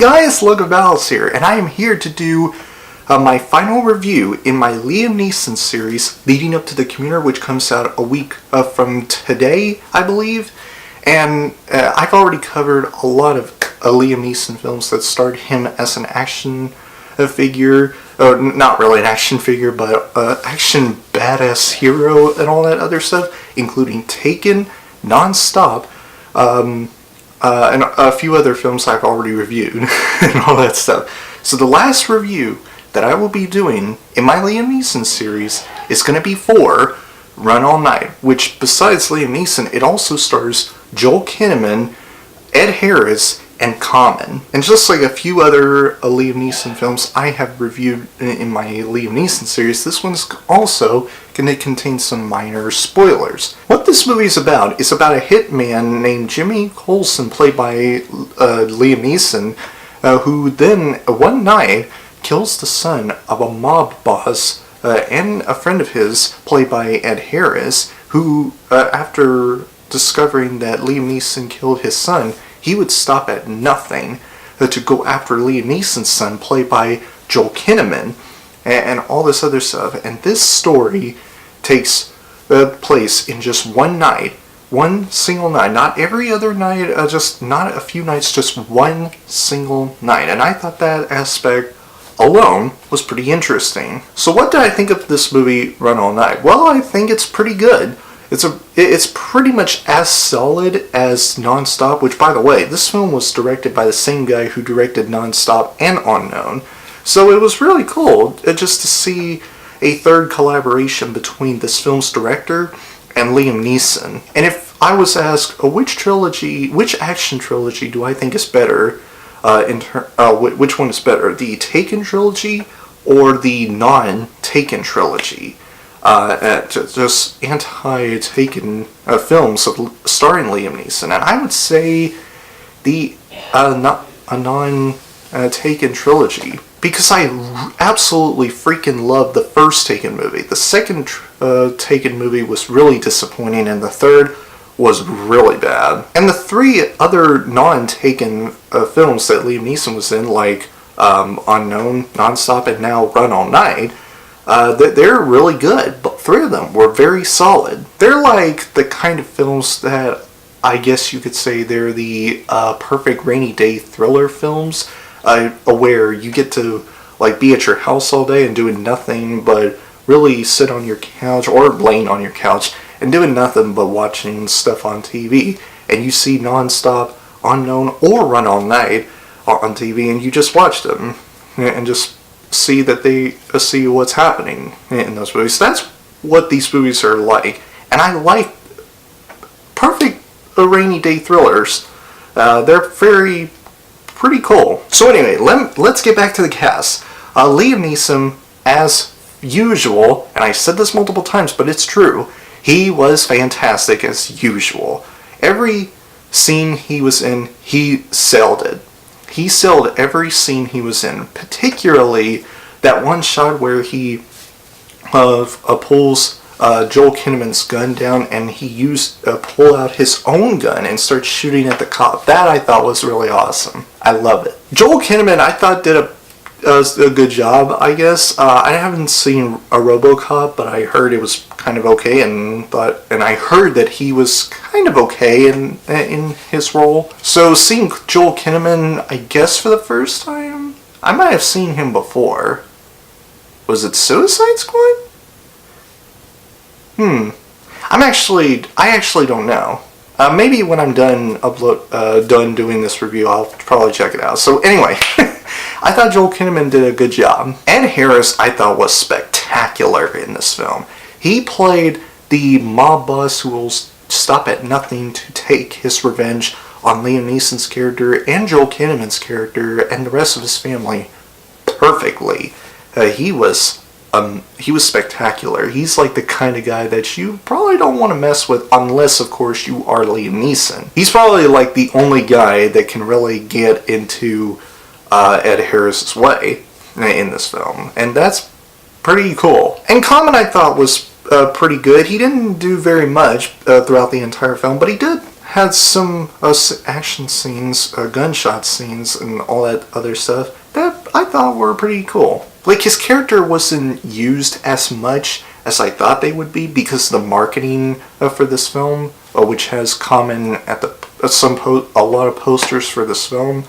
guys, Logan here, and I am here to do my final review in my Liam Neeson series leading up to the Commuter, which comes out a week from today, I believe. And I've already covered a lot of Liam Neeson films that starred him as an action figure, not really an action figure, but action badass hero and all that other stuff, including Taken, Non-Stop, and a few other films I've already reviewed and all that stuff. So the last review that I will be doing in my Liam Neeson series is going to be for Run All Night, which besides Liam Neeson, it also stars Joel Kinnaman, Ed Harris, and Common. And just like a few other Liam Neeson films I have reviewed in my Liam Neeson series, this one's also going to contain some minor spoilers. What this movie is about a hitman named Jimmy Colson, played by Liam Neeson, who then one night kills the son of a mob boss and a friend of his, played by Ed Harris, who, after discovering that Liam Neeson killed his son, he would stop at nothing to go after Liam Neeson's son, played by Joel Kinnaman, and all this other stuff. And this story takes place in just one night, one single night, not every other night, just not a few nights, just one single night. And I thought that aspect alone was pretty interesting. So what did I think of this movie, Run All Night? Well, I think it's pretty good. It's pretty much as solid as Non-Stop, which, by the way, this film was directed by the same guy who directed Non-Stop and Unknown. So it was really cool just to see a third collaboration between this film's director and Liam Neeson. And if I was asked which action trilogy do I think is better, which one is better, the Taken trilogy or the non-Taken trilogy? Just anti-Taken films starring Liam Neeson, and I would say the non-Taken trilogy, because I absolutely freaking love the first Taken movie. The second Taken movie was really disappointing, and the third was really bad. And the three other non-Taken films that Liam Neeson was in, like Unknown, Non-Stop, and now Run All Night, they're really good, but three of them were very solid. They're like the kind of films that I guess you could say they're the perfect rainy day thriller films, where you get to like be at your house all day and doing nothing but really sit on your couch or laying on your couch and doing nothing but watching stuff on TV, and you see Non-Stop, Unknown, or Run All Night on TV, and you just watch them and just see what's happening in those movies. That's what these movies are like, and I like perfect rainy day thrillers. They're pretty cool. So anyway, let's get back to the cast. Liam Neeson, as usual, and I said this multiple times, but it's true, he was fantastic as usual. Every scene he was in, he sold it. He sold every scene he was in, particularly that one shot where he pulls Joel Kinnaman's gun down, and he pull out his own gun and start shooting at the cop. That I thought was really awesome. I love it. Joel Kinnaman, I thought, did a good job, I guess. I haven't seen a RoboCop, but I heard it was kind of okay, and I heard that he was kind of okay in his role. So seeing Joel Kinnaman, I guess for the first time, I might have seen him before. Was it Suicide Squad? I actually don't know. Maybe when I'm done doing this review, I'll probably check it out. So anyway, I thought Joel Kinnaman did a good job. Ed Harris, I thought, was spectacular in this film. He played the mob boss who will stop at nothing to take his revenge on Liam Neeson's character and Joel Kinnaman's character and the rest of his family perfectly. He was spectacular. He's like the kind of guy that you probably don't want to mess with unless, of course, you are Liam Neeson. He's probably like the only guy that can really get into Ed Harris's way in this film, and that's pretty cool. And Common, I thought, was pretty good. He didn't do very much throughout the entire film, but he did had some action scenes, gunshot scenes, and all that other stuff that I thought were pretty cool. Like, his character wasn't used as much as I thought they would be because the marketing for this film, which has common at the a lot of posters for this film,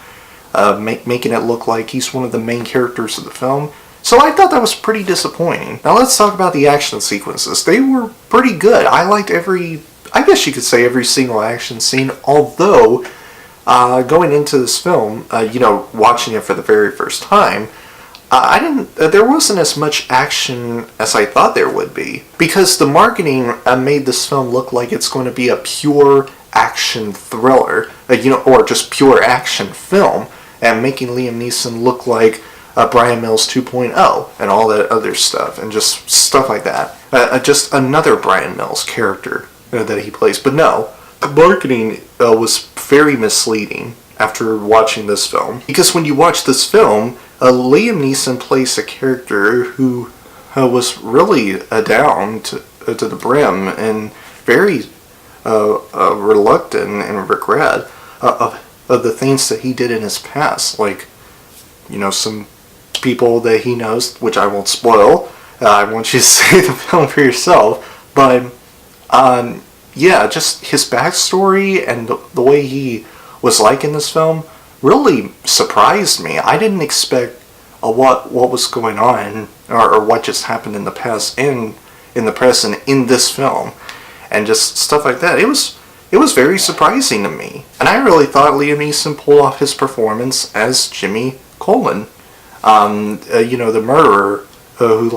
making it look like he's one of the main characters of the film. So I thought that was pretty disappointing. Now let's talk about the action sequences. They were pretty good. I liked I guess you could say every single action scene, although going into this film, watching it for the very first time, there wasn't as much action as I thought there would be. Because the marketing made this film look like it's going to be a pure action thriller, or just pure action film, and making Liam Neeson look like Brian Mills 2.0 and all that other stuff, and just stuff like that. Just another Brian Mills character that he plays. But no, the marketing was very misleading after watching this film. Because when you watch this film, Liam Neeson plays a character who was really down to the brim and very reluctant and regret of the things that he did in his past. Like, some people that he knows, which I won't spoil. I want you to see the film for yourself. But, just his backstory and the way he was like in this film really surprised me. I didn't expect what was going on or what just happened in the past and in the present in this film, and just stuff like that. It was very surprising to me, and I really thought Liam Neeson pulled off his performance as Jimmy Colin, the murderer who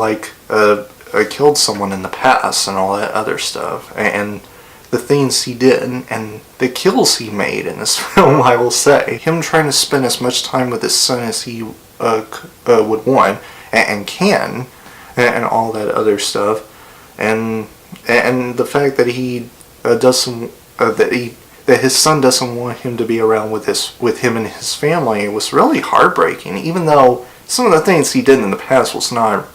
killed someone in the past and all that other stuff, and the things he did and the kills he made in this film. I will say, him trying to spend as much time with his son as he would want and can, and all that other stuff, and the fact that he doesn't that his son doesn't want him to be around with him and his family was really heartbreaking. Even though some of the things he did in the past was not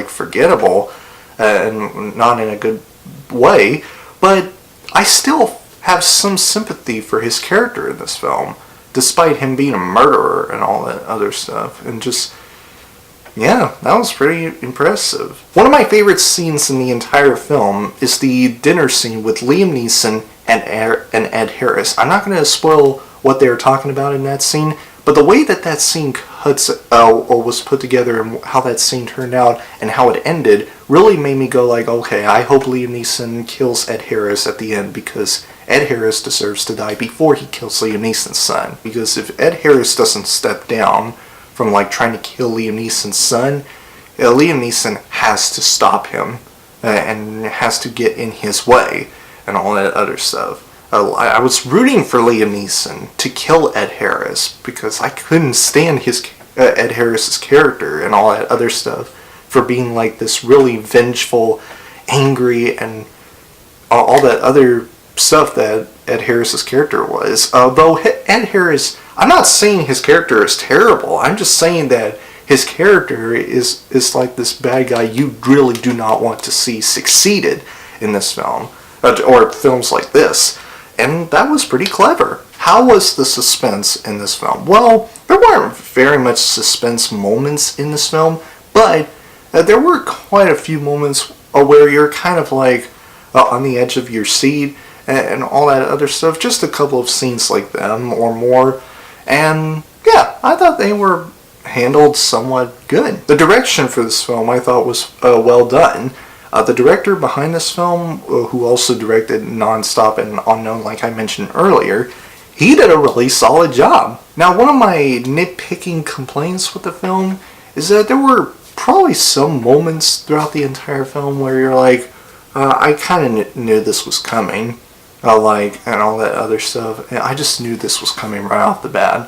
forgettable and not in a good way, but I still have some sympathy for his character in this film, despite him being a murderer and all that other stuff. And just, yeah, that was pretty impressive. One of my favorite scenes in the entire film is the dinner scene with Liam Neeson and Ed Harris. I'm not going to spoil what they were talking about in that scene, but the way that scene was put together and how that scene turned out and how it ended really made me go like, okay, I hope Liam Neeson kills Ed Harris at the end, because Ed Harris deserves to die before he kills Liam Neeson's son. Because if Ed Harris doesn't step down from trying to kill Liam Neeson's son, Liam Neeson has to stop him and has to get in his way and all that other stuff. I was rooting for Liam Neeson to kill Ed Harris because I couldn't stand Ed Harris's character and all that other stuff for being this really vengeful, angry, and all that other stuff that Ed Harris's character was. Though Ed Harris, I'm not saying his character is terrible. I'm just saying that his character is like this bad guy you really do not want to see succeeded in this film, or films like this. And that was pretty clever. How was the suspense in this film? Well, there weren't very much suspense moments in this film, but there were quite a few moments where you're kind of on the edge of your seat and all that other stuff. Just a couple of scenes like them or more. And yeah, I thought they were handled somewhat good. The direction for this film I thought was well done. The director behind this film, who also directed Non-Stop and Unknown like I mentioned earlier, he did a really solid job. Now, one of my nitpicking complaints with the film is that there were probably some moments throughout the entire film where you're I kind of knew this was coming, and all that other stuff. And I just knew this was coming right off the bat.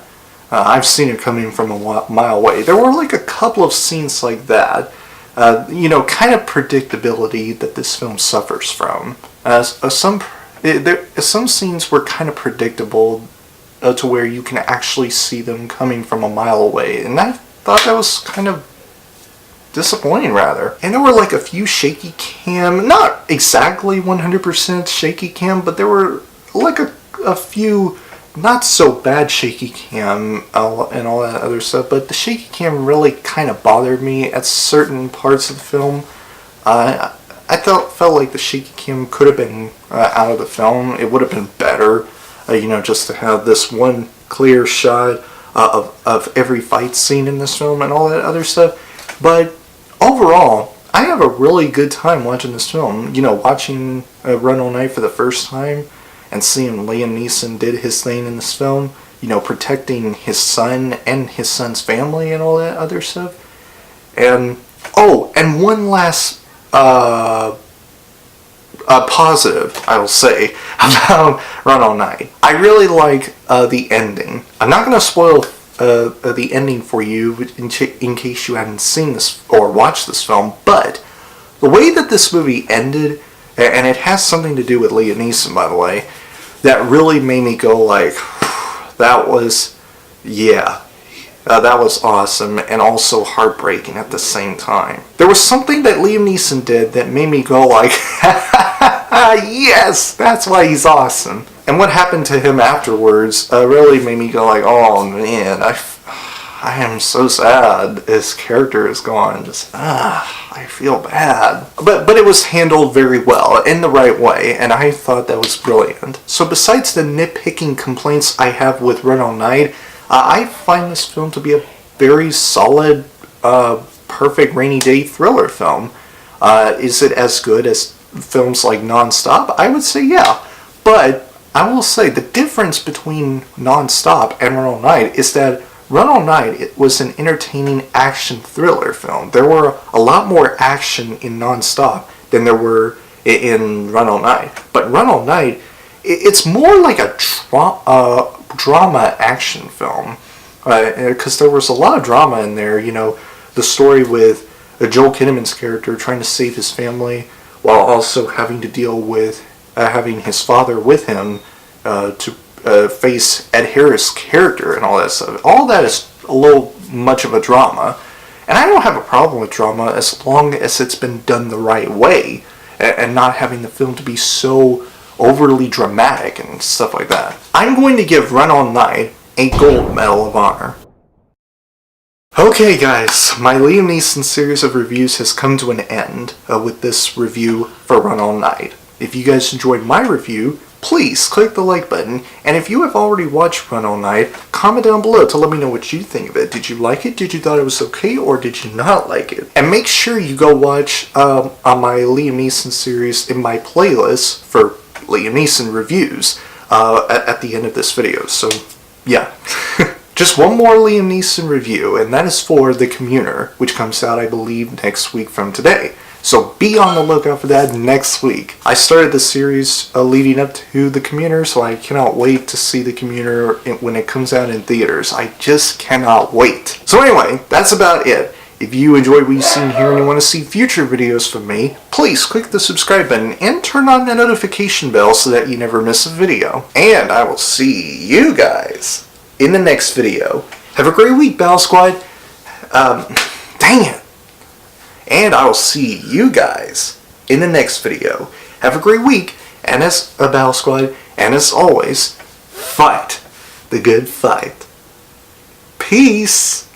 I've seen it coming from a mile away. There were a couple of scenes like that. Kind of predictability that this film suffers from. Some scenes were kind of predictable to where you can actually see them coming from a mile away, and I thought that was kind of disappointing, rather. And there were a few shaky cam, not exactly 100% shaky cam, but there were like a few not so bad shaky cam and all that other stuff, but the shaky cam really kind of bothered me at certain parts of the film. I felt like the shaky cam could have been out of the film. It would have been better, just to have this one clear shot of every fight scene in this film and all that other stuff. But overall, I have a really good time watching this film. Watching Run All Night for the first time and seeing Liam Neeson did his thing in this film, protecting his son and his son's family and all that other stuff. And one last positive, I will say, about Run All Night. I really like the ending. I'm not going to spoil the ending for you in case you haven't seen this or watched this film, but the way that this movie ended, and it has something to do with Liam Neeson, by the way, that really made me go like, that was awesome and also heartbreaking at the same time. There was something that Liam Neeson did that made me go like, yes, that's why he's awesome. And what happened to him afterwards really made me go like, oh man, I am so sad his character is gone. I feel bad. But it was handled very well, in the right way, and I thought that was brilliant. So besides the nitpicking complaints I have with Run All Night, I find this film to be a very solid, perfect rainy day thriller film. Is it as good as films like Non-Stop? I would say yeah. But I will say the difference between Non-Stop and Run All Night is that Run All Night, it was an entertaining action thriller film. There were a lot more action in Non-Stop than there were in Run All Night. But Run All Night, it's more like a drama action film. Because there was a lot of drama in there. The story with Joel Kinnaman's character trying to save his family while also having to deal with having his father with him to face Ed Harris' character and all that stuff. All that is a little much of a drama. And I don't have a problem with drama as long as it's been done the right way and not having the film to be so overly dramatic and stuff like that. I'm going to give Run All Night a gold medal of honor. Okay guys, my Liam Neeson series of reviews has come to an end with this review for Run All Night. If you guys enjoyed my review, please click the like button, and if you have already watched Run All Night, comment down below to let me know what you think of it. Did you like it? Did you thought it was okay? Or did you not like it? And make sure you go watch on my Liam Neeson series in my playlist for Liam Neeson reviews at the end of this video. So yeah. Just one more Liam Neeson review, and that is for The Commuter, which comes out, I believe, next week from today. So be on the lookout for that next week. I started the series leading up to The Commuter, so I cannot wait to see The Commuter when it comes out in theaters. I just cannot wait. So anyway, that's about it. If you enjoyed what you've seen here and you want to see future videos from me, please click the subscribe button and turn on the notification bell so that you never miss a video. And I will see you guys in the next video. Have a great week, Battle Squad. Dang it. And I will see you guys in the next video. Have a great week, and as a Battle Squad, and as always, fight the good fight. Peace.